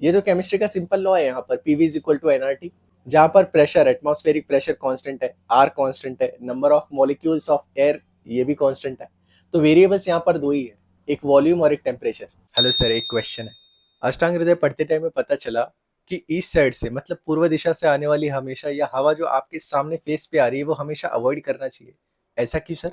ये तो केमिस्ट्री का सिंपल लॉ है यहाँ पर, PV is equal to NRT, जहाँ पर प्रेशर, एटमॉस्फेरिक प्रेशर कांस्टेंट है, आर कांस्टेंट है, number of molecules of air ये भी कांस्टेंट है। तो वेरिएबल्स यहाँ पर दो ही है, एक वॉल्यूम और एक टेम्परेचर। हेलो सर, एक क्वेश्चन है। अष्टांग हृदय पढ़ते टाइम में पता चला कि ईस्ट साइड से मतलब पूर्व दिशा से आने वाली हमेशा या हवा जो आपके सामने फेस पे आ रही है वो हमेशा अवॉइड करना चाहिए, ऐसा क्यों सर?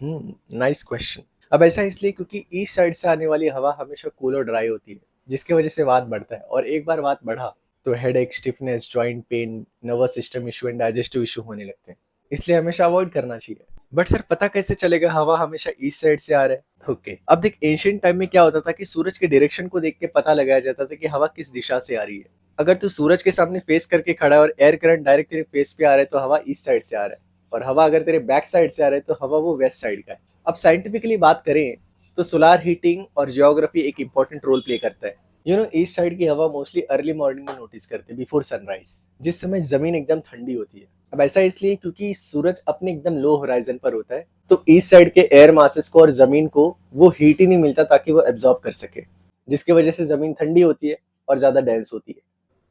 Nice question. अब ऐसा इसलिए क्योंकि ईस्ट साइड से आने वाली हवा हमेशा कूल और ड्राई होती है, जिसकी वजह से वात बढ़ता है, और एक बार वात बढ़ा तो headache, stiffness, joint pain, nervous system issue and digestive issue होने लगते हैं। इसलिए हमेशा अवॉइड करना चाहिए। बट सर पता कैसे चलेगा हवा हमेशा ईस्ट साइड से आ रहा है? ओके, अब देख, एंशियंट टाइम में क्या होता था कि सूरज के डायरेक्शन को देख के पता लगाया जाता था कि हवा किस दिशा से आ रही है। अगर तू सूरज के सामने फेस करके खड़ा है और एयर करंट डायरेक्ट तेरे फेस पे आ रहा है तो हवा ईस्ट साइड से आ रहा है, और हवा अगर तेरे बैक साइड से आ रहा है तो हवा वो वेस्ट साइड का है। अब साइंटिफिकली बात करें तो सोलार हीटिंग और जियोग्राफी एक इंपॉर्टेंट रोल प्ले करता है। ईस्ट साइड की हवा मोस्टली अर्ली मॉर्निंग में नोटिस करते हैं, बिफोर सनराइज, जिस समय जमीन एकदम ठंडी होती है। अब ऐसा इसलिए क्योंकि सूरज अपने एकदम लो होराइजन पर होता है, तो ईस्ट साइड के एयर मासेस को और जमीन को वो हीट ही नहीं मिलता ताकि वो एब्जॉर्ब कर सके, जिसकी वजह से जमीन ठंडी होती है और ज्यादा डेंस होती है।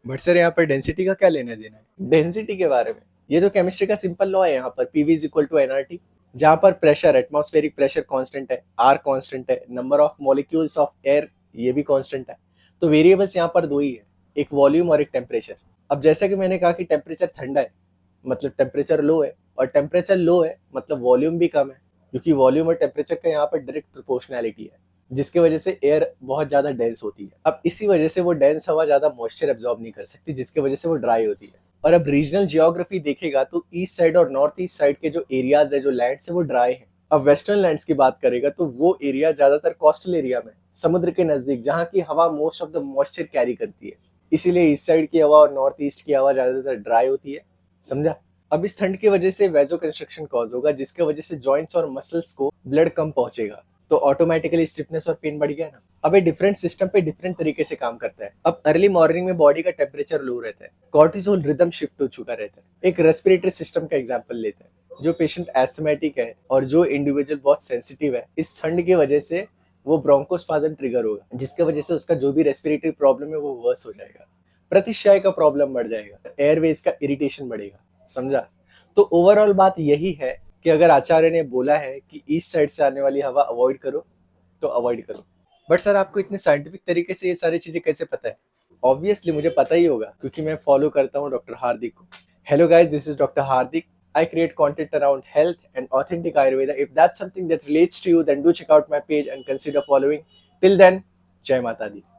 बट सर यहाँ पर डेंसिटी का क्या लेना देना है? डेंसिटी के बारे में, ये तो केमिस्ट्री का सिंपल लॉ है यहाँ पर, PV is equal to NRT, जहाँ पर प्रेशर, एटमॉस्फेरिक प्रेशर कांस्टेंट है, आर कांस्टेंट है, number of molecules of air ये भी कांस्टेंट है। तो वेरिएबल्स यहाँ पर दो ही है, एक वॉल्यूम और एक टेम्परेचर। अब जैसा कि मैंने कहा कि टेम्परेचर ठंडा है मतलब टेम्परेचर लो है, और टेम्परेचर लो है मतलब वॉल्यूम भी कम है, क्योंकि वॉल्यूम और टेम्परेचर का यहाँ पर डायरेक्ट प्रोपोर्शनैलिटी है, जिसकी वजह से एयर बहुत ज्यादा डेंस होती है। अब इसी वजह से वो डेंस हवा ज्यादा मॉइस्चर एब्जॉर्ब नहीं कर सकती, जिसकी वजह से वो ड्राई होती है। और अब रीजनल जियोग्राफी देखेगा तो ईस्ट साइड और नॉर्थ ईस्ट साइड के जो एरियाज है, जो लैंड्स है, वो ड्राई है। अब वेस्टर्न लैंड्स की बात करेगा तो वो एरिया ज्यादातर कोस्टल एरिया में, समुद्र के नजदीक, जहाँ की हवा most of the moisture carry करती है। इसीलिए ईस्ट साइड की हवा और नॉर्थ ईस्ट की हवा ज्यादातर ड्राई होती है, समझा? अब इस ठंड की वजह से वेजो कंस्ट्रक्शन कॉज होगा, जिसकी वजह से जॉइंट्स और मसल्स को ब्लड कम पहुंचेगा, तो ऑटोमेटिकली स्टिफनेस और पेन बढ़ गया ना। अब ये डिफरेंट सिस्टम पे डिफरेंट तरीके से काम करता है। अब अर्ली मॉर्निंग में बॉडी का टेम्परेचर लो रहता है, कॉर्टिसोल रिदम शिफ्ट हो चुका रहता है। एक रेस्पिरेटरी सिस्टम का एग्जांपल लेते हैं। जो पेशेंट एस्थमेटिक है और जो इंडिविजुअल बहुत सेंसिटिव है, इस ठंड की वजह से वो ब्रोंकोस्पाज्म ट्रिगर होगा, जिसकी वजह से उसका जो भी रेस्पिरेटरी प्रॉब्लम है वो वर्स हो जाएगा, प्रतिशय का प्रॉब्लम बढ़ जाएगा, एयरवेज का इरिटेशन बढ़ेगा, समझा? तो ओवरऑल बात यही है कि अगर आचार्य ने बोला है कि ईस्ट साइड से आने वाली हवा अवॉइड करो तो अवॉइड करो। बट सर आपको इतने साइंटिफिक तरीके से ये सारी चीजें कैसे पता है? ऑब्वियसली मुझे पता ही होगा क्योंकि मैं फॉलो करता हूँ डॉक्टर हार्दिक को। Hello guys, this is doctor Hardik. I create content around health and authentic Ayurveda. If that's something that relates to you, then do check out my page and consider following. Till then, Jai Mata Di.